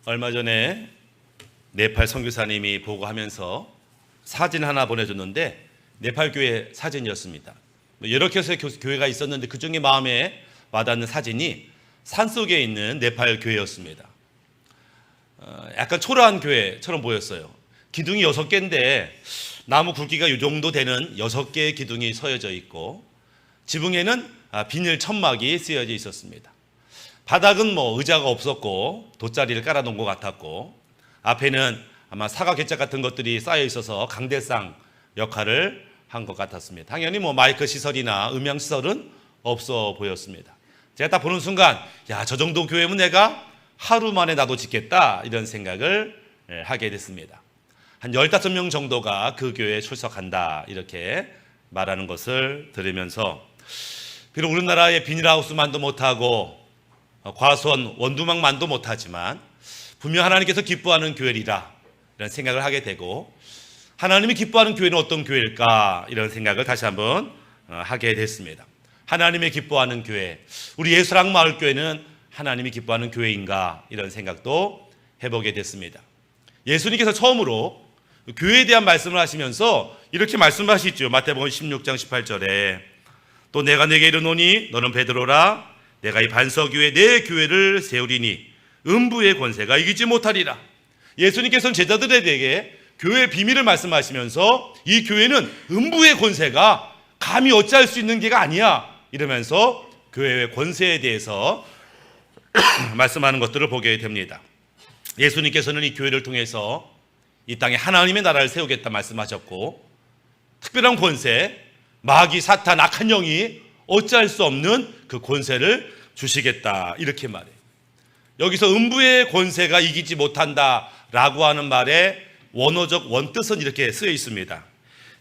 얼마 전에 네팔 선교사님이 보고하면서 사진 하나 보내줬는데 네팔 교회 사진이었습니다. 여러 개의 교회가 있었는데 그중에 마음에 와닿는 사진이 산속에 있는 네팔 교회였습니다. 약간 초라한 교회처럼 보였어요. 기둥이 6개인데 나무 굵기가 이 정도 되는 6개의 기둥이 서여져 있고 지붕에는 비닐 천막이 쓰여져 있었습니다. 바닥은 의자가 없었고 돗자리를 깔아놓은 것 같았고 앞에는 아마 사과 곶자 같은 것들이 쌓여 있어서 강대상 역할을 한 것 같았습니다. 당연히 마이크 시설이나 음향 시설은 없어 보였습니다. 제가 딱 보는 순간 저 정도 교회면 내가 하루 만에 나도 짓겠다 이런 생각을 하게 됐습니다. 한 15명 정도가 그 교회에 출석한다 이렇게 말하는 것을 들으면서 비록 우리나라의 비닐하우스만도 못하고 과수원 원두막만도 못하지만 분명 하나님께서 기뻐하는 교회리라 이런 생각을 하게 되고 하나님이 기뻐하는 교회는 어떤 교회일까 이런 생각을 다시 한번 하게 됐습니다. 하나님이 기뻐하는 교회, 우리 예수랑 마을교회는 하나님이 기뻐하는 교회인가 이런 생각도 해보게 됐습니다. 예수님께서 처음으로 교회에 대한 말씀을 하시면서 이렇게 말씀하시죠. 마태복음 16장 18절에 또 내가 내게 이르노니 너는 베드로라 내가 이 반석 위에 내 교회를 세우리니 음부의 권세가 이기지 못하리라. 예수님께서는 제자들에게 교회의 비밀을 말씀하시면서 이 교회는 음부의 권세가 감히 어찌할 수 있는 게가 아니야 이러면서 교회의 권세에 대해서 말씀하는 것들을 보게 됩니다. 예수님께서는 이 교회를 통해서 이 땅에 하나님의 나라를 세우겠다 말씀하셨고 특별한 권세, 마귀, 사탄, 악한 영이 어찌할 수 없는 그 권세를 주시겠다 이렇게 말해요. 여기서 음부의 권세가 이기지 못한다라고 하는 말의 원어적 원뜻은 이렇게 쓰여 있습니다.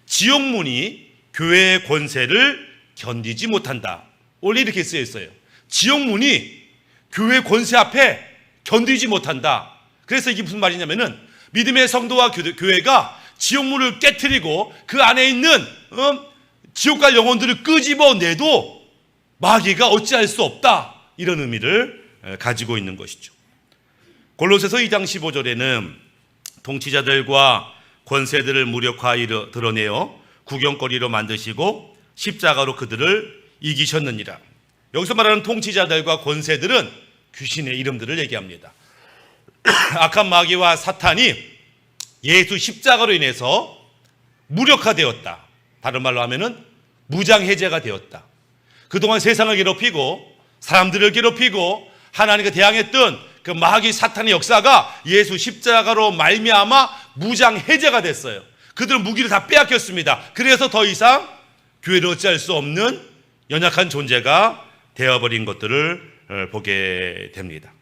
지옥문이 교회의 권세를 견디지 못한다. 원래 이렇게 쓰여 있어요. 지옥문이 교회 권세 앞에 견디지 못한다. 그래서 이게 무슨 말이냐면은 믿음의 성도와 교회가 지옥문을 깨트리고 그 안에 있는 지옥 갈 영혼들을 끄집어내도 마귀가 어찌할 수 없다. 이런 의미를 가지고 있는 것이죠. 골로새서 2장 15절에는 통치자들과 권세들을 무력화하여 드러내어 구경거리로 만드시고 십자가로 그들을 이기셨느니라. 여기서 말하는 통치자들과 권세들은 귀신의 이름들을 얘기합니다. 악한 마귀와 사탄이 예수 십자가로 인해서 무력화되었다. 다른 말로 하면은 무장해제가 되었다. 그동안 세상을 괴롭히고 사람들을 괴롭히고 하나님과 대항했던 그 마귀 사탄의 역사가 예수 십자가로 말미암아 무장해제가 됐어요. 그들은 무기를 다 빼앗겼습니다. 그래서 더 이상 교회를 어찌할 수 없는 연약한 존재가 되어버린 것들을 보게 됩니다.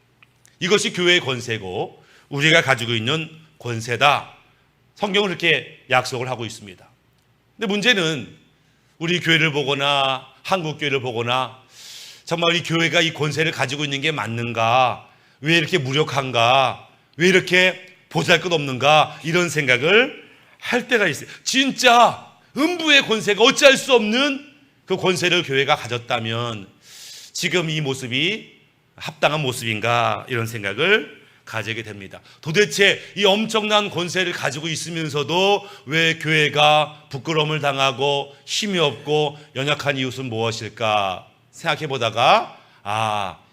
이것이 교회의 권세고 우리가 가지고 있는 권세다. 성경은 이렇게 약속을 하고 있습니다. 근데 문제는 우리 교회를 보거나 한국 교회를 보거나 정말 이 교회가 이 권세를 가지고 있는 게 맞는가? 왜 이렇게 무력한가? 왜 이렇게 보잘것없는가? 이런 생각을 할 때가 있어요. 진짜 음부의 권세가 어찌할 수 없는 그 권세를 교회가 가졌다면 지금 이 모습이 합당한 모습인가? 이런 생각을 가지게 됩니다. 도대체 이 엄청난 권세를 가지고 있으면서도 왜 교회가 부끄러움을 당하고 힘이 없고 연약한 이유는 무엇일까 생각해 보다가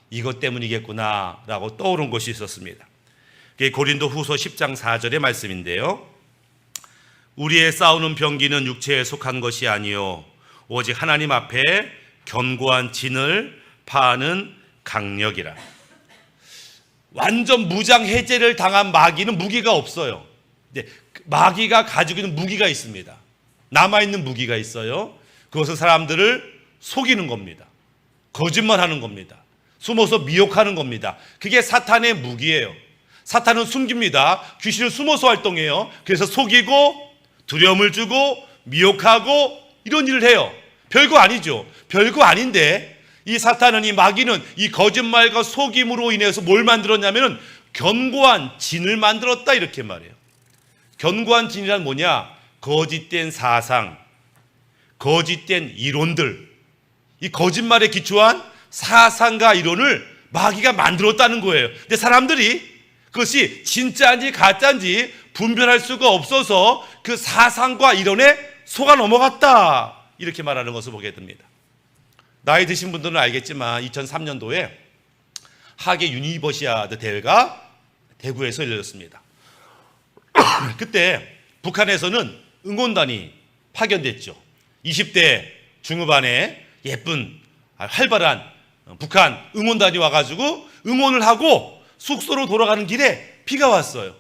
이것 때문이겠구나 라고 떠오른 것이 있었습니다. 그게 고린도 후서 10장 4절의 말씀인데요. 우리의 싸우는 병기는 육체에 속한 것이 아니요 오직 하나님 앞에 견고한 진을 파하는 강력이라. 완전 무장 해제를 당한 마귀는 무기가 없어요. 근데 마귀가 가지고 있는 무기가 있습니다. 남아있는 무기가 있어요. 그것은 사람들을 속이는 겁니다. 거짓말하는 겁니다. 숨어서 미혹하는 겁니다. 그게 사탄의 무기예요. 사탄은 숨깁니다. 귀신은 숨어서 활동해요. 그래서 속이고 두려움을 주고 미혹하고 이런 일을 해요. 별거 아니죠. 별거 아닌데 이 사탄은, 이 마귀는 이 거짓말과 속임으로 인해서 뭘 만들었냐면은 견고한 진을 만들었다 이렇게 말해요. 견고한 진이란 뭐냐? 거짓된 사상, 거짓된 이론들, 이 거짓말에 기초한 사상과 이론을 마귀가 만들었다는 거예요. 근데 사람들이 그것이 진짜인지 가짜인지 분별할 수가 없어서 그 사상과 이론에 속아 넘어갔다, 이렇게 말하는 것을 보게 됩니다. 나이 드신 분들은 알겠지만 2003년도에 하계 유니버시아드 대회가 대구에서 열렸습니다. 그때 북한에서는 응원단이 파견됐죠. 20대 중후반에 예쁜 활발한 북한 응원단이 와가지고 응원을 하고 숙소로 돌아가는 길에 비가 왔어요.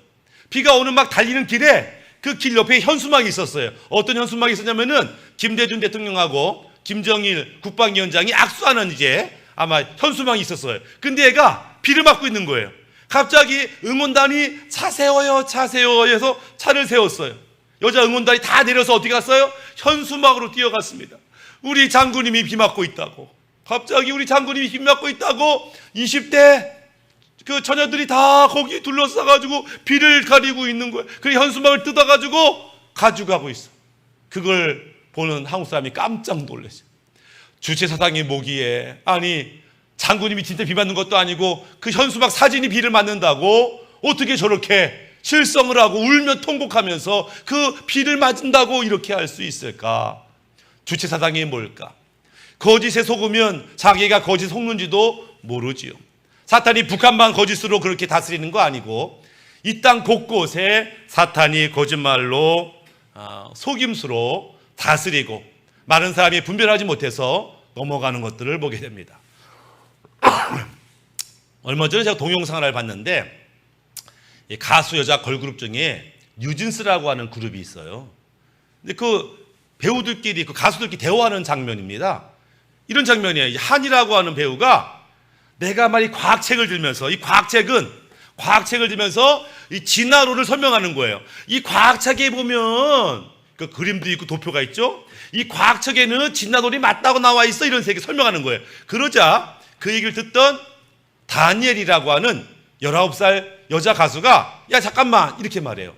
비가 오는 막 달리는 길에 그 길 옆에 현수막이 있었어요. 어떤 현수막이 있었냐면은 김대중 대통령하고 김정일 국방위원장이 악수하는 이제 아마 현수막이 있었어요. 근데 얘가 비를 맞고 있는 거예요. 갑자기 응원단이 차 세워요, 차 세워요 해서 차를 세웠어요. 여자 응원단이 다 내려서 어디 갔어요? 현수막으로 뛰어갔습니다. 우리 장군님이 비 맞고 있다고. 갑자기 우리 장군님이 비 맞고 있다고 20대 그 처녀들이 다 거기 둘러싸가지고 비를 가리고 있는 거예요. 그 현수막을 뜯어가지고 가져가고 있어. 그걸 보는 한국 사람이 깜짝 놀랐어요. 주체사상이 뭐기에, 아니 장군님이 진짜 비 맞는 것도 아니고 그 현수막 사진이 비를 맞는다고 어떻게 저렇게 실성을 하고 울며 통곡하면서 그 비를 맞은다고 이렇게 할 수 있을까? 주체사상이 뭘까? 거짓에 속으면 자기가 거짓 속는지도 모르지요. 사탄이 북한만 거짓으로 그렇게 다스리는 거 아니고 이 땅 곳곳에 사탄이 거짓말로 속임수로 다스리고 많은 사람이 분별하지 못해서 넘어가는 것들을 보게 됩니다. 얼마 전에 제가 동영상을 봤는데 가수 여자 걸그룹 중에 뉴진스라고 하는 그룹이 있어요. 근데 그 배우들끼리, 그 가수들끼리 대화하는 장면입니다. 이런 장면이에요. 한이라고 하는 배우가 내가 이 과학책을 들면서, 이 과학책을 들면서 이 진화론을 설명하는 거예요. 이 과학책에 보면 그 그림도 있고 도표가 있죠. 이 과학책에는 진화론이 맞다고 나와 있어, 이런 세계 설명하는 거예요. 그러자 그 얘기를 듣던 다니엘이라고 하는 19살 여자 가수가 야 잠깐만 이렇게 말해요.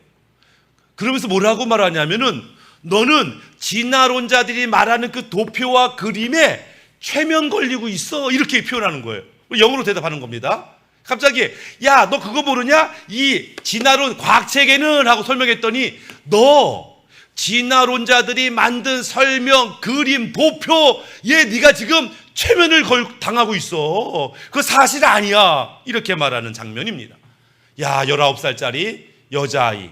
그러면서 뭐라고 말하냐면은 너는 진화론자들이 말하는 그 도표와 그림에 최면 걸리고 있어, 이렇게 표현하는 거예요. 영어로 대답하는 겁니다. 갑자기 야 너 그거 모르냐? 이 진화론 과학책에는 하고 설명했더니 너 진화론자들이 만든 설명, 그림, 도표에 네가 지금 최면을 당하고 있어. 그거 사실 아니야, 이렇게 말하는 장면입니다. 야 19살짜리 여자아이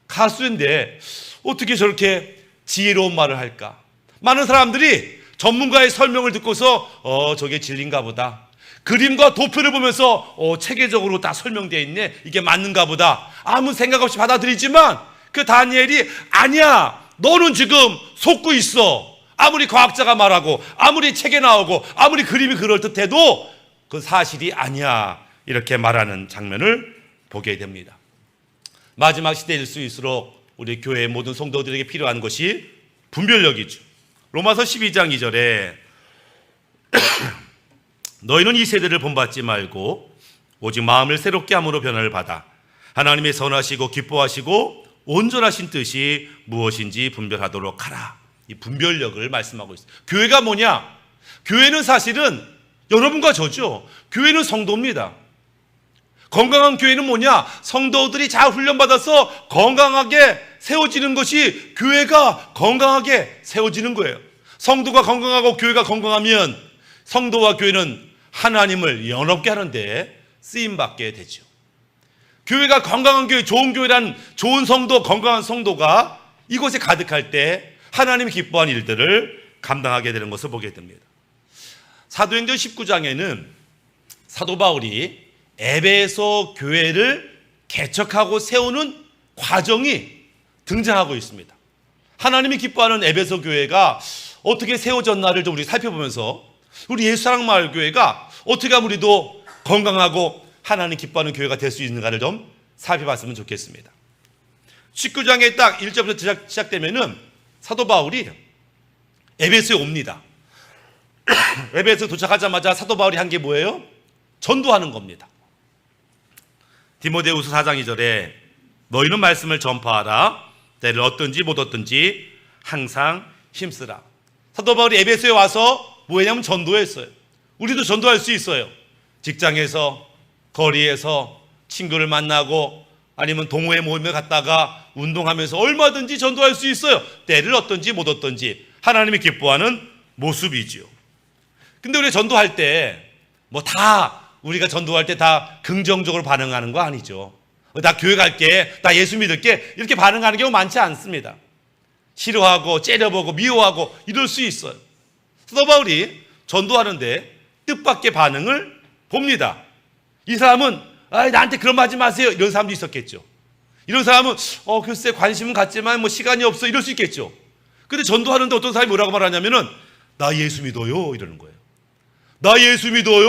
가수인데 어떻게 저렇게 지혜로운 말을 할까? 많은 사람들이 전문가의 설명을 듣고서 저게 진리인가 보다, 그림과 도표를 보면서 체계적으로 다 설명되어 있네, 이게 맞는가 보다, 아무 생각 없이 받아들이지만 그 다니엘이 아니야, 너는 지금 속고 있어. 아무리 과학자가 말하고 아무리 책에 나오고 아무리 그림이 그럴듯해도 그 사실이 아니야, 이렇게 말하는 장면을 보게 됩니다. 마지막 시대일 수있을록 우리 교회의 모든 성도들에게 필요한 것이 분별력이죠. 로마서 12장 2절에 너희는 이 세대를 본받지 말고 오직 마음을 새롭게 함으로 변화를 받아 하나님의 선하시고 기뻐하시고 온전하신 뜻이 무엇인지 분별하도록 하라. 이 분별력을 말씀하고 있어요. 교회가 뭐냐? 교회는 사실은 여러분과 저죠. 교회는 성도입니다. 건강한 교회는 뭐냐? 성도들이 잘 훈련받아서 건강하게 세워지는 것이 교회가 건강하게 세워지는 거예요. 성도가 건강하고 교회가 건강하면 성도와 교회는 하나님을 영업게 하는데 쓰임받게 되죠. 교회가 건강한 교회, 좋은 교회란 좋은 성도, 건강한 성도가 이곳에 가득할 때 하나님이 기뻐한 일들을 감당하게 되는 것을 보게 됩니다. 사도행전 19장에는 사도 바울이 에베소 교회를 개척하고 세우는 과정이 등장하고 있습니다. 하나님이 기뻐하는 에베소 교회가 어떻게 세워졌나를 좀 우리 살펴보면서 우리 예수사랑마을교회가 어떻게 하면 우리도 건강하고 하나님 기뻐하는 교회가 될 수 있는가를 좀 살펴봤으면 좋겠습니다. 19장에 딱 1절부터 시작되면은 사도 바울이 에베소에 옵니다. 에베소에 도착하자마자 사도 바울이 한 게 뭐예요? 전도하는 겁니다. 디모데후서 4장 2절에 너희는 말씀을 전파하라. 때를 얻든지 못 얻든지 항상 힘쓰라. 사도 바울이 에베소에 와서 뭐냐면 전도했어요. 우리도 전도할 수 있어요. 직장에서, 거리에서, 친구를 만나고 아니면 동호회 모임에 갔다가 운동하면서 얼마든지 전도할 수 있어요. 때를 얻든지 못 얻든지 하나님이 기뻐하는 모습이지요. 근데 우리 전도할 때 뭐 다 우리가 전도할 때 다 긍정적으로 반응하는 거 아니죠. 나 교회 갈게, 나 예수 믿을게 이렇게 반응하는 경우 많지 않습니다. 싫어하고 째려보고 미워하고 이럴 수 있어요. 사도 바울이 전도하는데 뜻밖의 반응을 봅니다. 이 사람은 나한테 그런 말 하지 마세요 이런 사람도 있었겠죠. 이런 사람은 글쎄 관심은 갖지만 뭐 시간이 없어 이럴 수 있겠죠. 근데 전도하는데 어떤 사람이 뭐라고 말하냐면은 나 예수 믿어요 이러는 거예요. 나 예수 믿어요.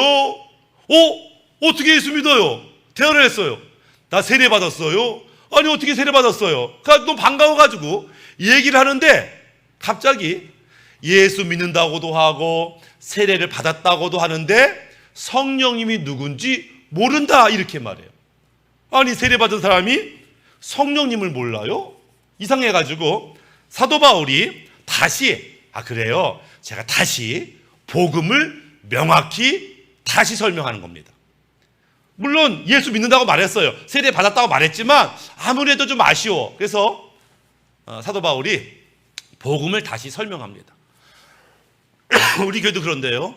어떻게 예수 믿어요? 대화를 했어요. 나 세례 받았어요. 아니 어떻게 세례 받았어요? 그러니까 너무 반가워가지고 얘기를 하는데 갑자기 예수 믿는다고도 하고 세례를 받았다고도 하는데 성령님이 누군지 모른다 이렇게 말해요. 아니 세례 받은 사람이 성령님을 몰라요? 이상해가지고 사도 바울이 다시 그래요. 제가 다시 복음을 명확히 다시 설명하는 겁니다. 물론 예수 믿는다고 말했어요. 세례 받았다고 말했지만 아무래도 좀 아쉬워. 그래서 사도 바울이 복음을 다시 설명합니다. 우리 교회도 그런데요.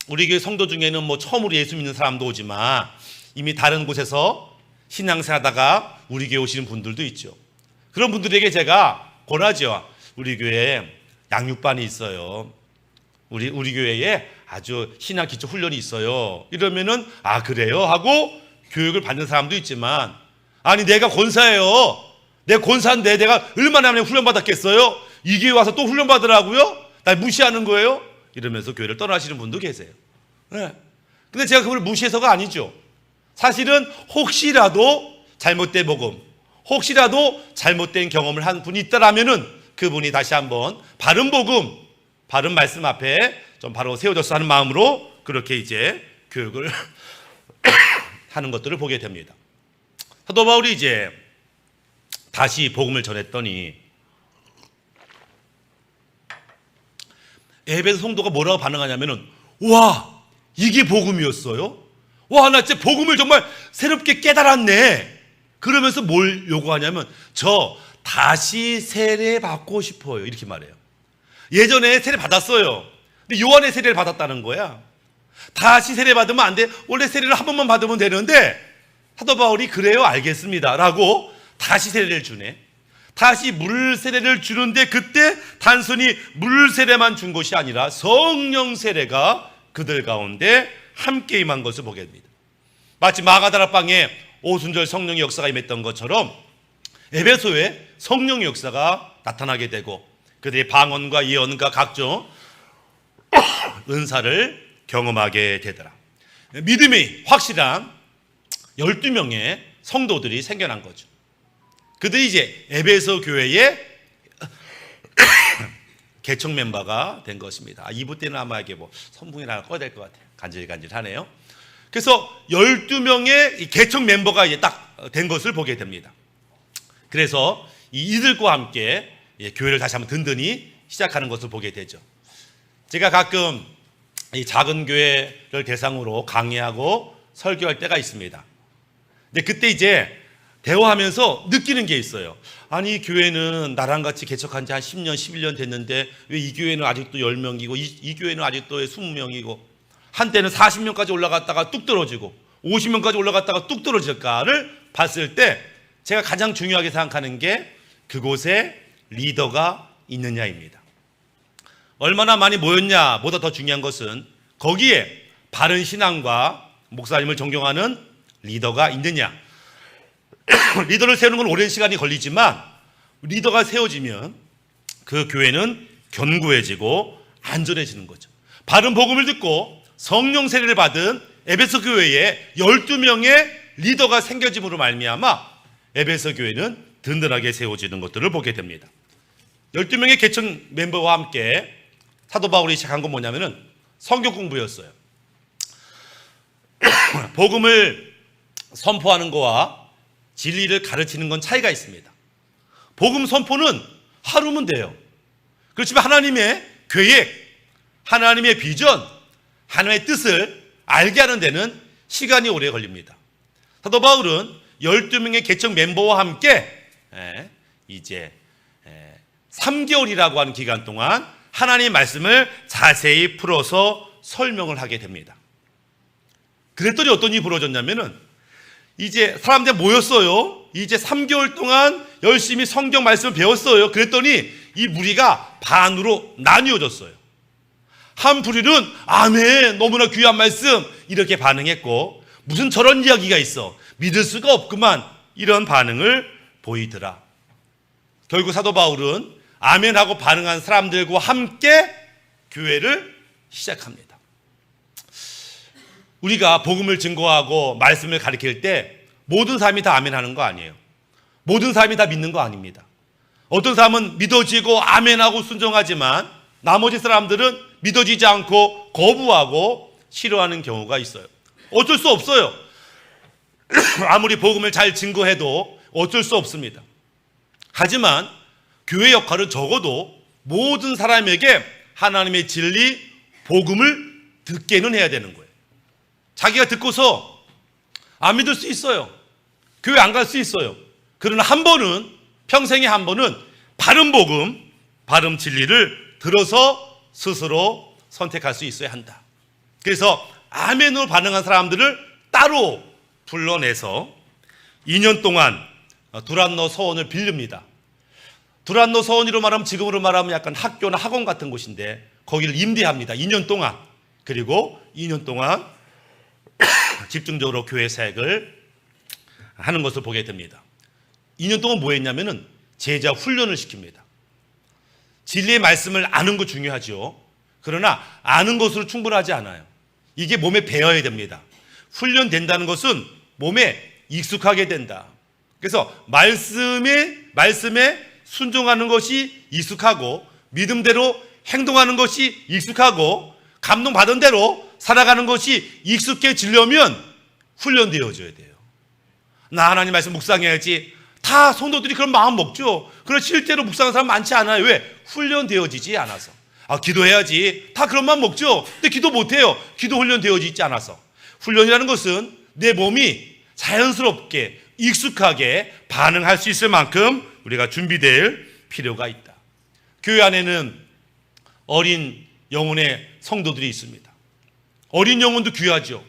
우리 교회 성도 중에는 뭐 처음으로 예수 믿는 사람도 오지만 이미 다른 곳에서 신앙생활하다가 우리 교회 오시는 분들도 있죠. 그런 분들에게 제가 권하죠. 우리 교회에 양육반이 있어요. 우리 교회에 아주 신앙 기초 훈련이 있어요. 이러면은 그래요 하고 교육을 받는 사람도 있지만 아니 내가 권사예요. 내가 권사인데 내가 얼마나 훈련 받았겠어요? 이 교회 와서 또 훈련 받으라고요? 날 무시하는 거예요? 이러면서 교회를 떠나시는 분도 계세요. 네. 근데 제가 그걸 무시해서가 아니죠. 사실은 혹시라도 잘못된 복음, 혹시라도 잘못된 경험을 한 분이 있다라면은 그분이 다시 한번 바른 복음, 바른 말씀 앞에 좀 바로 세워졌어 하는 마음으로 그렇게 이제 교육을 하는 것들을 보게 됩니다. 사도 바울이 이제 다시 복음을 전했더니 에베소 성도가 뭐라고 반응하냐면은 와 이게 복음이었어요? 와 나 진짜 복음을 정말 새롭게 깨달았네. 그러면서 뭘 요구하냐면 저 다시 세례 받고 싶어요 이렇게 말해요. 예전에 세례 받았어요. 근데 요한의 세례를 받았다는 거야. 다시 세례 받으면 안 돼. 원래 세례를 한 번만 받으면 되는데 사도 바울이 그래요 알겠습니다 라고 다시 세례를 주네. 다시 물 세례를 주는데 그때 단순히 물 세례만 준 것이 아니라 성령 세례가 그들 가운데 함께 임한 것을 보게 됩니다. 마치 마가다라 방에 오순절 성령의 역사가 임했던 것처럼 에베소에 성령의 역사가 나타나게 되고 그들의 방언과 예언과 각종 은사를 경험하게 되더라. 믿음이 확실한 12명의 성도들이 생겨난 거죠. 그들이 이제 에베소 교회의 개척 멤버가 된 것입니다. 2부 때는 아마 이게 뭐 선풍이나 하나 꺼야 될 것 같아요. 간질간질하네요. 그래서 12명의 개척 멤버가 이제 딱 된 것을 보게 됩니다. 그래서 이들과 함께 교회를 다시 한번 든든히 시작하는 것을 보게 되죠. 제가 가끔 이 작은 교회를 대상으로 강의하고 설교할 때가 있습니다. 근데 그때 이제 대화하면서 느끼는 게 있어요. 아니 이 교회는 나랑 같이 개척한 지 한 10년, 11년 됐는데 왜 이 교회는 아직도 10명이고 이 교회는 아직도 20명이고 한때는 40명까지 올라갔다가 뚝 떨어지고 50명까지 올라갔다가 뚝 떨어질까를 봤을 때 제가 가장 중요하게 생각하는 게 그곳에 리더가 있느냐입니다. 얼마나 많이 모였냐 보다 더 중요한 것은 거기에 바른 신앙과 목사님을 존경하는 리더가 있느냐. 리더를 세우는 건 오랜 시간이 걸리지만 리더가 세워지면 그 교회는 견고해지고 안전해지는 거죠. 바른 복음을 듣고 성령 세례를 받은 에베소 교회에 12명의 리더가 생겨짐으로 말미암아 에베소 교회는 든든하게 세워지는 것들을 보게 됩니다. 12명의 개척 멤버와 함께 사도 바울이 시작한 건 뭐냐면은 성경 공부였어요. 복음을 선포하는 거와 진리를 가르치는 건 차이가 있습니다. 복음 선포는 하루면 돼요. 그렇지만 하나님의 계획, 하나님의 비전, 하나님의 뜻을 알게 하는 데는 시간이 오래 걸립니다. 사도 바울은 12명의 개척 멤버와 함께 이제 3개월이라고 하는 기간 동안 하나님의 말씀을 자세히 풀어서 설명을 하게 됩니다. 그랬더니 어떤 일이 벌어졌냐면은 이제 사람들이 모였어요. 이제 3개월 동안 열심히 성경 말씀을 배웠어요. 그랬더니 이 무리가 반으로 나뉘어졌어요. 한 부리는 아멘, 너무나 귀한 말씀, 이렇게 반응했고, 무슨 저런 이야기가 있어, 믿을 수가 없구만, 이런 반응을 보이더라. 결국 사도 바울은 아멘하고 반응한 사람들과 함께 교회를 시작합니다. 우리가 복음을 증거하고 말씀을 가르칠 때 모든 사람이 다 아멘하는 거 아니에요. 모든 사람이 다 믿는 거 아닙니다. 어떤 사람은 믿어지고 아멘하고 순종하지만 나머지 사람들은 믿어지지 않고 거부하고 싫어하는 경우가 있어요. 어쩔 수 없어요. 아무리 복음을 잘 증거해도 어쩔 수 없습니다. 하지만 교회 역할은 적어도 모든 사람에게 하나님의 진리, 복음을 듣게는 해야 되는 거예요. 자기가 듣고서 안 믿을 수 있어요. 교회 안 갈 수 있어요. 그러나 한 번은, 평생에 한 번은 바른 복음, 바른 진리를 들어서 스스로 선택할 수 있어야 한다. 그래서 아멘으로 반응한 사람들을 따로 불러내서 2년 동안 두란노 서원을 빌립니다. 두란노 서원으로 말하면, 지금으로 말하면 약간 학교나 학원 같은 곳인데 거기를 임대합니다. 2년 동안. 그리고 2년 동안 집중적으로 교회 사역을 하는 것을 보게 됩니다. 2년 동안 뭐 했냐면은 제자 훈련을 시킵니다. 진리의 말씀을 아는 거 중요하죠. 그러나 아는 것으로 충분하지 않아요. 이게 몸에 배어야 됩니다. 훈련된다는 것은 몸에 익숙하게 된다. 그래서 말씀에 순종하는 것이 익숙하고, 믿음대로 행동하는 것이 익숙하고, 감동받은 대로 살아가는 것이 익숙해지려면 훈련되어져야 돼요. 나 하나님 말씀 묵상해야지. 다 성도들이 그런 마음 먹죠. 그러나 실제로 묵상하는 사람 많지 않아요. 왜? 훈련되어지지 않아서. 기도해야지. 다 그런 마음 먹죠. 근데 기도 못해요. 기도 훈련되어지지 않아서. 훈련이라는 것은 내 몸이 자연스럽게 익숙하게 반응할 수 있을 만큼 우리가 준비될 필요가 있다. 교회 안에는 어린 영혼의 성도들이 있습니다. 어린 영혼도 귀하죠.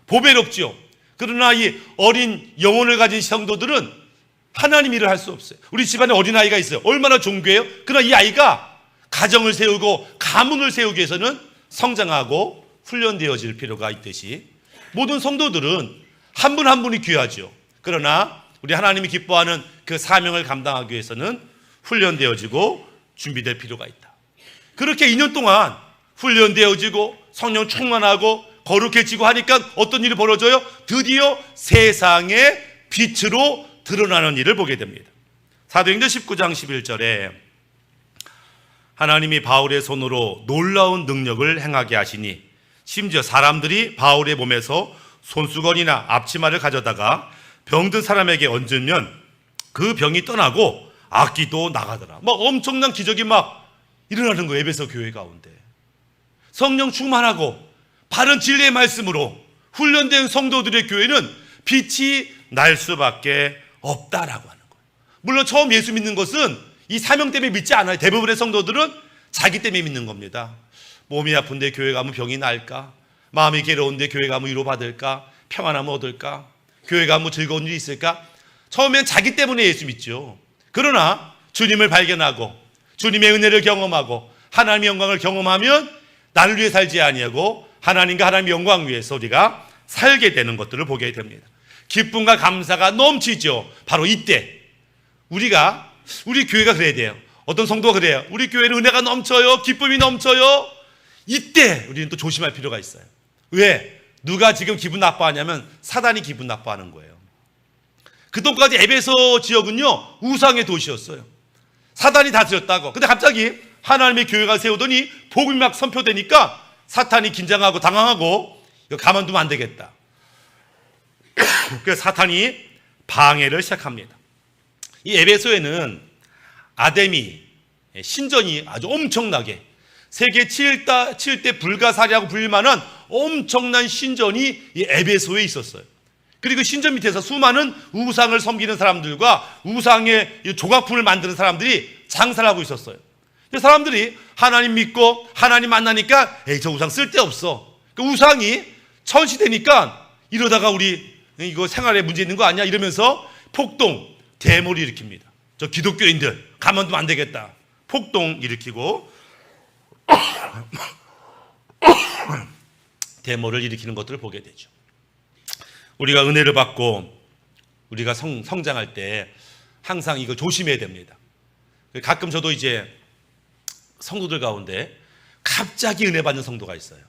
보배롭죠. 그러나 이 어린 영혼을 가진 성도들은 하나님 일을 할 수 없어요. 우리 집안에 어린아이가 있어요. 얼마나 존귀해요. 그러나 이 아이가 가정을 세우고 가문을 세우기 위해서는 성장하고 훈련되어질 필요가 있듯이 모든 성도들은 한 분 한 분이 귀하죠. 그러나 우리 하나님이 기뻐하는 그 사명을 감당하기 위해서는 훈련되어지고 준비될 필요가 있다. 그렇게 2년 동안 훈련되어지고 성령 충만하고 거룩해지고 하니까 어떤 일이 벌어져요? 드디어 세상의 빛으로 드러나는 일을 보게 됩니다. 사도행전 19장 11절에 하나님이 바울의 손으로 놀라운 능력을 행하게 하시니 심지어 사람들이 바울의 몸에서 손수건이나 앞치마를 가져다가 병든 사람에게 얹으면 그 병이 떠나고 악기도 나가더라. 막 엄청난 기적이 막 일어나는 거예요. 에베소 교회 가운데. 성령 충만하고 바른 진리의 말씀으로 훈련된 성도들의 교회는 빛이 날 수밖에 없다라고 하는 거예요. 물론 처음 예수 믿는 것은 이 사명 때문에 믿지 않아요. 대부분의 성도들은 자기 때문에 믿는 겁니다. 몸이 아픈데 교회 가면 병이 날까? 마음이 괴로운데 교회 가면 위로받을까? 평안함을 얻을까? 교회 가면 즐거운 일이 있을까? 처음엔 자기 때문에 예수 믿죠. 그러나 주님을 발견하고 주님의 은혜를 경험하고 하나님의 영광을 경험하면 나를 위해 살지 아니하고 하나님과 하나님의 영광 위해서 우리가 살게 되는 것들을 보게 됩니다. 기쁨과 감사가 넘치죠. 바로 이때 우리 교회가 그래야 돼요. 어떤 성도가 그래요. 우리 교회는 은혜가 넘쳐요. 기쁨이 넘쳐요. 이때 우리는 또 조심할 필요가 있어요. 왜? 누가 지금 기분 나빠하냐면 사단이 기분 나빠하는 거예요. 그동안까지 에베소 지역은요 우상의 도시였어요. 사단이 다스렸다고. 근데 갑자기 하나님의 교회가 세우더니 복음이 막 선포되니까 사탄이 긴장하고 당황하고 이거 가만두면 안 되겠다. 그래서 사탄이 방해를 시작합니다. 이 에베소에는 아데미 신전이 아주 엄청나게 세계 7대 불가사리라고 불릴 만한 엄청난 신전이 이 에베소에 있었어요. 그리고 신전 밑에서 수많은 우상을 섬기는 사람들과 우상의 조각품을 만드는 사람들이 장사를 하고 있었어요. 사람들이 하나님 믿고 하나님 만나니까 에이, 저 우상 쓸데없어. 그 우상이 천시되니까 이러다가 우리 이거 생활에 문제 있는 거 아니야? 이러면서 폭동, 대모를 일으킵니다. 저 기독교인들 가만두면 안 되겠다. 폭동 일으키고 대모를 일으키는 것들을 보게 되죠. 우리가 은혜를 받고 우리가 성장할 때 항상 이거 조심해야 됩니다. 가끔 저도 이제 성도들 가운데 갑자기 은혜 받는 성도가 있어요.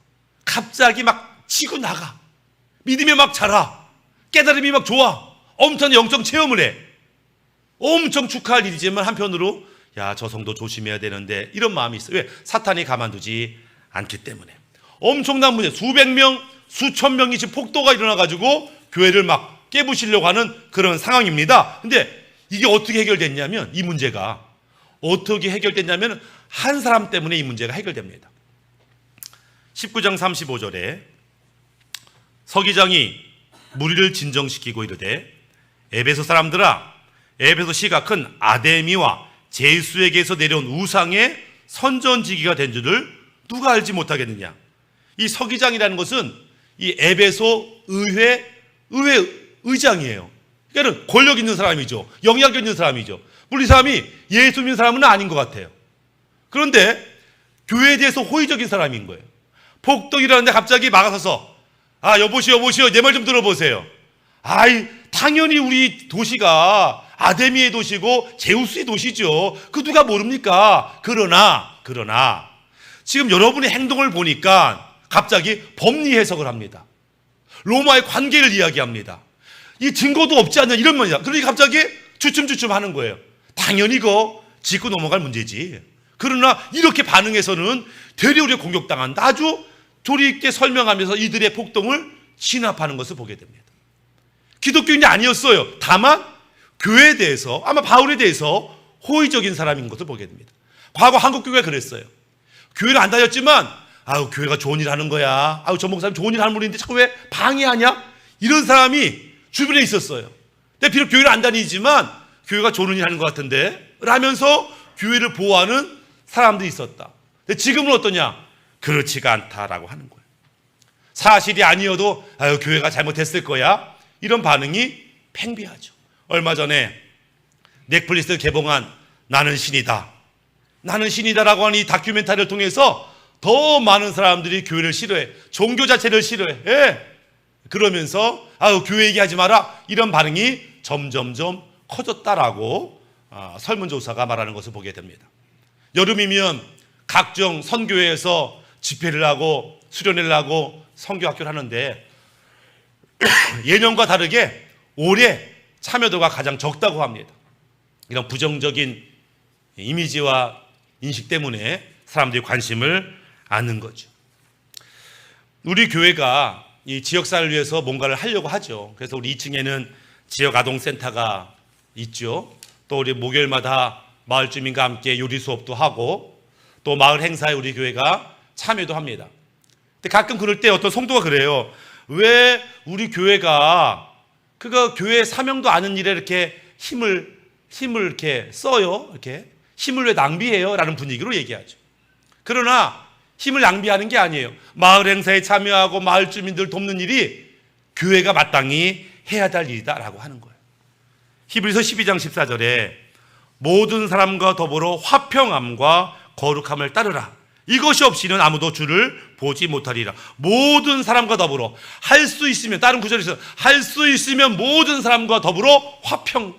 갑자기 막 치고 나가. 믿음이 막 자라. 깨달음이 막 좋아. 엄청 영적 체험을 해. 엄청 축하할 일이지만 한편으로 야, 저 성도 조심해야 되는데 이런 마음이 있어요. 왜? 사탄이 가만두지 않기 때문에. 엄청난 문제, 수백 명, 수천 명이 지금 폭도가 일어나가지고 교회를 막 깨부시려고 하는 그런 상황입니다. 근데 이게 어떻게 해결됐냐면, 이 문제가 어떻게 해결됐냐면 한 사람 때문에 이 문제가 해결됩니다. 19장 35절에 서기장이 무리를 진정시키고 이르되 에베소 사람들아, 에베소 시가 큰 아데미와 제수에게서 내려온 우상의 선전지기가 된 줄을 누가 알지 못하겠느냐. 이 서기장이라는 것은 이 에베소 의회 의장이에요. 그러니까 권력 있는 사람이죠. 영향력 있는 사람이죠. 물론 이 사람이 예수 믿는 사람은 아닌 것 같아요. 그런데 교회에 대해서 호의적인 사람인 거예요. 폭동이라는데 갑자기 막아서서 여보시오 내 말 좀 들어보세요. 당연히 우리 도시가 아데미의 도시고 제우스의 도시죠. 그 누가 모릅니까? 그러나 지금 여러분의 행동을 보니까 갑자기 법리 해석을 합니다. 로마의 관계를 이야기합니다. 이 증거도 없지 않냐 이런 말이야. 그러니 갑자기 주춤주춤 하는 거예요. 당연히 이거 짚고 넘어갈 문제지. 그러나 이렇게 반응해서는 되려 우리가 공격당한다. 아주 조리 있게 설명하면서 이들의 폭동을 진압하는 것을 보게 됩니다. 기독교인이 아니었어요. 다만 교회에 대해서, 아마 바울에 대해서 호의적인 사람인 것을 보게 됩니다. 과거 한국 교회가 그랬어요. 교회를 안 다녔지만 교회가 좋은 일 하는 거야. 저 목사님 좋은 일 하는 분인데 자꾸 왜 방해하냐? 이런 사람이 주변에 있었어요. 근데 비록 교회를 안 다니지만 교회가 좋은 일 하는 것 같은데 라면서 교회를 보호하는 사람들이 있었다. 근데 지금은 어떠냐? 그렇지가 않다라고 하는 거예요. 사실이 아니어도 교회가 잘못했을 거야. 이런 반응이 팽배하죠. 얼마 전에 넷플릭스 개봉한 나는 신이다라고 하는 이 다큐멘터리를 통해서 더 많은 사람들이 교회를 싫어해. 종교 자체를 싫어해. 그러면서 교회 얘기하지 마라. 이런 반응이 점점점 커졌다라고 설문조사가 말하는 것을 보게 됩니다. 여름이면 각종 선교회에서 집회를 하고 수련회를 하고 선교학교를 하는데 예년과 다르게 올해 참여도가 가장 적다고 합니다. 이런 부정적인 이미지와 인식 때문에 사람들이 관심을 않는 거죠. 우리 교회가 이 지역사회를 위해서 뭔가를 하려고 하죠. 그래서 우리 2층에는 지역아동센터가 있죠. 또 우리 목요일마다 마을 주민과 함께 요리 수업도 하고 또 마을 행사에 우리 교회가 참여도 합니다. 근데 가끔 그럴 때 어떤 성도가 그래요. 왜 우리 교회가 교회 사명도 아는 일에 이렇게 힘을 이렇게 써요? 이렇게 힘을 왜 낭비해요? 라는 분위기로 얘기하죠. 그러나 힘을 낭비하는 게 아니에요. 마을 행사에 참여하고 마을 주민들 돕는 일이 교회가 마땅히 해야 될 일이다라고 하는 거예요. 히브리서 12장 14절에 모든 사람과 더불어 화평함과 거룩함을 따르라. 이것이 없이는 아무도 주를 보지 못하리라. 모든 사람과 더불어 할 수 있으면, 다른 구절이 있어요. 할 수 있으면 모든 사람과 더불어 화평.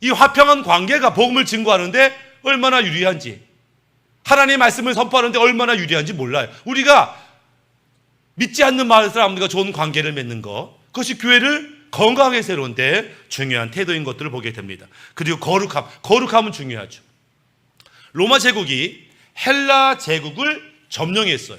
이 화평한 관계가 복음을 증거하는데 얼마나 유리한지, 하나님의 말씀을 선포하는데 얼마나 유리한지 몰라요. 우리가 믿지 않는 마을 사람들과 좋은 관계를 맺는 것, 그것이 교회를 건강하게 세우는데 중요한 태도인 것들을 보게 됩니다. 그리고 거룩함은 중요하죠. 로마 제국이 헬라 제국을 점령했어요.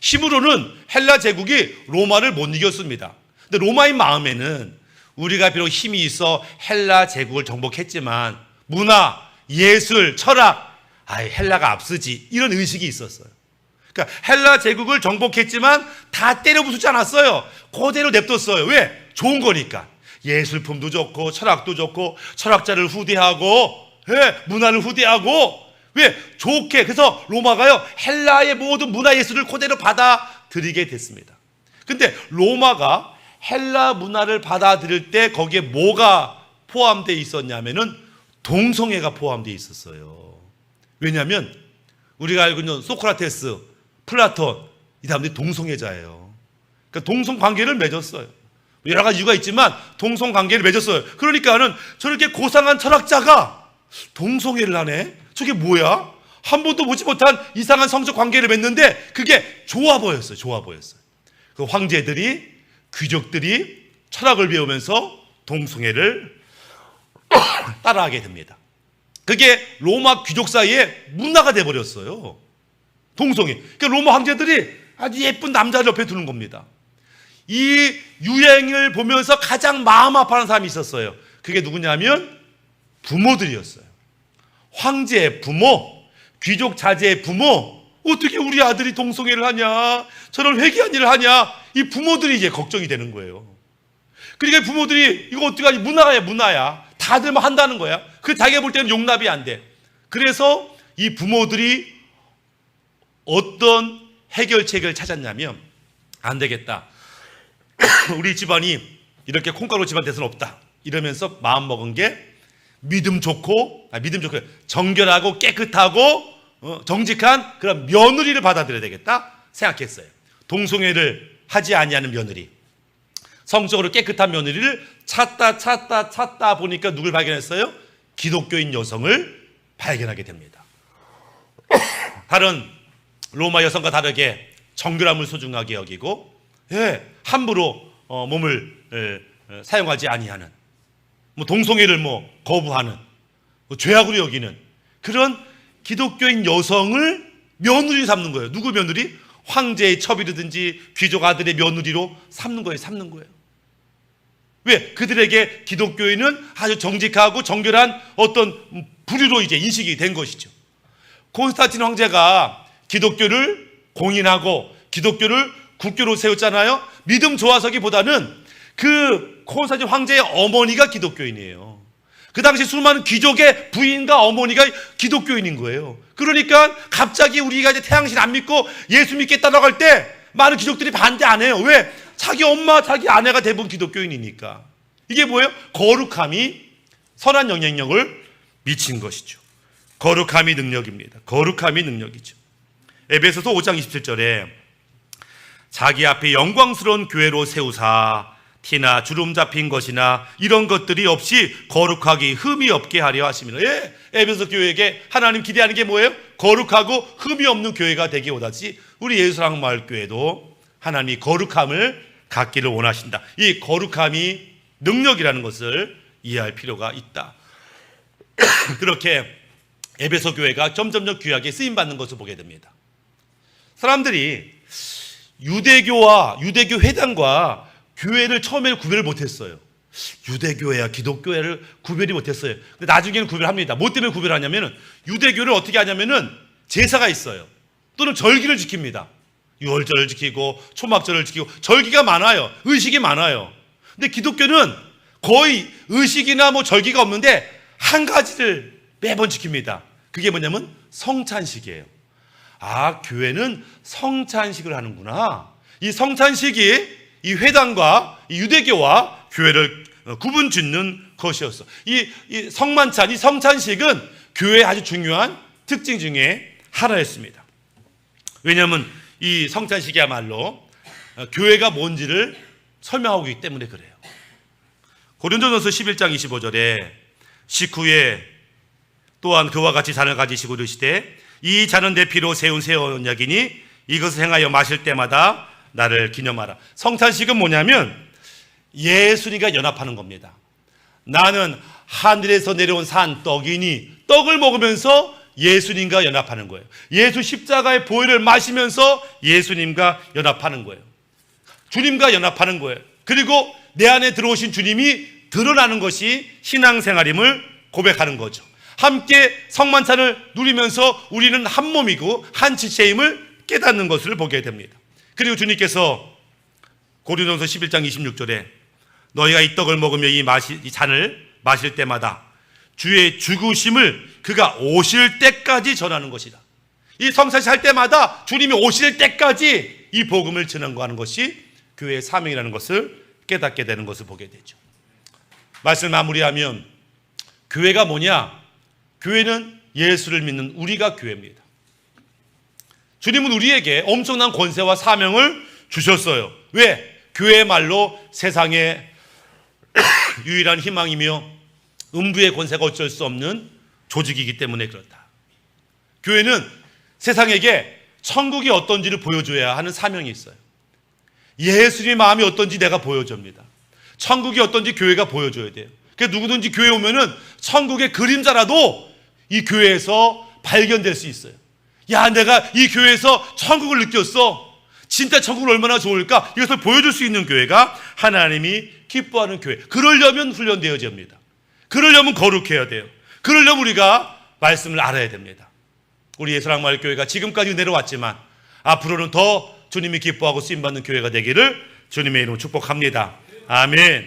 힘으로는 헬라 제국이 로마를 못 이겼습니다. 근데 로마의 마음에는 우리가 비록 힘이 있어 헬라 제국을 정복했지만 문화, 예술, 철학, 헬라가 앞서지, 이런 의식이 있었어요. 그러니까 헬라 제국을 정복했지만 다 때려 부수지 않았어요. 그대로 냅뒀어요. 왜? 좋은 거니까. 예술품도 좋고 철학도 좋고 철학자를 후대하고 문화를 후대하고 왜? 좋게. 그래서 로마가요 헬라의 모든 문화 예술을 그대로 받아들이게 됐습니다. 근데 로마가 헬라 문화를 받아들일 때 거기에 뭐가 포함되어 있었냐면은 동성애가 포함되어 있었어요. 왜냐하면 우리가 알고 있는 소크라테스, 플라톤 이 사람들이 동성애자예요. 그러니까 동성관계를 맺었어요. 여러 가지 이유가 있지만 동성관계를 맺었어요. 그러니까는 저렇게 고상한 철학자가 동성애를 하네? 저게 뭐야? 한 번도 보지 못한 이상한 성적 관계를 맺는데 그게 좋아 보였어요. 좋아 보였어요. 그 황제들이, 귀족들이 철학을 배우면서 동성애를 따라하게 됩니다. 그게 로마 귀족 사이에 문화가 돼버렸어요. 동성애. 그러니까 로마 황제들이 아주 예쁜 남자를 옆에 두는 겁니다. 이 유행을 보면서 가장 마음 아파하는 사람이 있었어요. 그게 누구냐면 부모들이었어요. 황제의 부모, 귀족 자제의 부모. 어떻게 우리 아들이 동성애를 하냐, 저런 회개한 일을 하냐, 이 부모들이 이제 걱정이 되는 거예요. 그러니까 부모들이 이거 어떻게 하지? 문화야. 다들 뭐 한다는 거야. 그 자기가 볼 때는 용납이 안 돼. 그래서 이 부모들이 어떤 해결책을 찾았냐면 안 되겠다. 우리 집안이 이렇게 콩가루 집안 돼서는 없다. 이러면서 마음 먹은 게 믿음 좋고 정결하고 깨끗하고 정직한 그런 며느리를 받아들여야 되겠다 생각했어요. 동성애를 하지 아니하는 며느리, 성적으로 깨끗한 며느리를 찾다 보니까 누굴 발견했어요? 기독교인 여성을 발견하게 됩니다. 다른 로마 여성과 다르게 정결함을 소중하게 여기고 함부로 몸을 사용하지 아니하는, 동성애를 거부하는, 죄악으로 여기는 그런 기독교인 여성을 며느리 삼는 거예요. 누구 며느리? 황제의 첩이라든지 귀족 아들의 며느리로 삼는 거예요. 왜? 그들에게 기독교인은 아주 정직하고 정결한 어떤 부류로 이제 인식이 된 것이죠. 콘스탄틴 황제가 기독교를 공인하고 기독교를 국교로 세웠잖아요. 믿음 좋아서기보다는 그 콘스탄틴 황제의 어머니가 기독교인이에요. 그 당시 수많은 귀족의 부인과 어머니가 기독교인인 거예요. 그러니까 갑자기 우리가 이제 태양신 안 믿고 예수 믿겠다라고 할 때 많은 귀족들이 반대 안 해요. 왜? 자기 엄마, 자기 아내가 대부분 기독교인이니까. 이게 뭐예요? 거룩함이 선한 영향력을 미친 것이죠. 거룩함이 능력입니다. 거룩함이 능력이죠. 에베소서 5장 27절에 자기 앞에 영광스러운 교회로 세우사 티나 주름 잡힌 것이나 이런 것들이 없이 거룩하기 흠이 없게 하려 하심이라. 에베소 교회에게 하나님 기대하는 게 뭐예요? 거룩하고 흠이 없는 교회가 되기 원하지. 우리 예수사랑마을교회도 하나님이 거룩함을 갖기를 원하신다. 이 거룩함이 능력이라는 것을 이해할 필요가 있다. 그렇게 에베소 교회가 점점점 귀하게 쓰임받는 것을 보게 됩니다. 사람들이 유대교 회당과 교회를 처음에는 구별을 못했어요. 유대교회야 기독교회를 구별이 못했어요. 근데 나중에는 구별합니다. 뭐 때문에 구별하냐면은 유대교를 어떻게 하냐면은 제사가 있어요. 또는 절기를 지킵니다. 유월절을 지키고 초막절을 지키고 절기가 많아요. 의식이 많아요. 근데 기독교는 거의 의식이나 절기가 없는데 한 가지를 매번 지킵니다. 그게 뭐냐면 성찬식이에요. 아, 교회는 성찬식을 하는구나. 이 성찬식이 이 회당과 이 유대교와 교회를 구분 짓는 것이었어. 이 성만찬, 이 성찬식은 교회의 아주 중요한 특징 중에 하나였습니다. 왜냐하면 이 성찬식이야말로 교회가 뭔지를 설명하고 있기 때문에 그래요. 고린도전서 11장 25절에 식후에 또한 그와 같이 잔을 가지시고 이르시되 이 잔은 내 피로 세운 새 언약이니 이것을 행하여 마실 때마다 나를 기념하라. 성찬식은 뭐냐면 예수님과 연합하는 겁니다. 나는 하늘에서 내려온 산 떡이니 떡을 먹으면서 예수님과 연합하는 거예요. 예수 십자가의 보혈을 마시면서 예수님과 연합하는 거예요. 주님과 연합하는 거예요. 그리고 내 안에 들어오신 주님이 드러나는 것이 신앙생활임을 고백하는 거죠. 함께 성만찬을 누리면서 우리는 한 몸이고 한 지체임을 깨닫는 것을 보게 됩니다. 그리고 주님께서 고린도전서 11장 26절에 너희가 이 떡을 먹으며 이 잔을 마실 때마다 주의 죽으심을 그가 오실 때까지 전하는 것이다. 이 성사시 할 때마다 주님이 오실 때까지 이 복음을 전하는 것이 교회의 사명이라는 것을 깨닫게 되는 것을 보게 되죠. 말씀을 마무리하면 교회가 뭐냐? 교회는 예수를 믿는 우리가 교회입니다. 주님은 우리에게 엄청난 권세와 사명을 주셨어요. 왜? 교회의 말로 세상의 유일한 희망이며 음부의 권세가 어쩔 수 없는 조직이기 때문에 그렇다. 교회는 세상에게 천국이 어떤지를 보여줘야 하는 사명이 있어요. 예수님의 마음이 어떤지 내가 보여줍니다. 천국이 어떤지 교회가 보여줘야 돼요. 그래서 누구든지 교회 오면은 천국의 그림자라도 이 교회에서 발견될 수 있어요. 야, 내가 이 교회에서 천국을 느꼈어. 진짜 천국은 얼마나 좋을까? 이것을 보여줄 수 있는 교회가 하나님이 기뻐하는 교회. 그러려면 훈련되어야 합니다. 그러려면 거룩해야 돼요. 그러려면 우리가 말씀을 알아야 됩니다. 우리 예수랑마을교회가 지금까지 내려왔지만 앞으로는 더 주님이 기뻐하고 쓰임받는 교회가 되기를 주님의 이름으로 축복합니다. 아멘.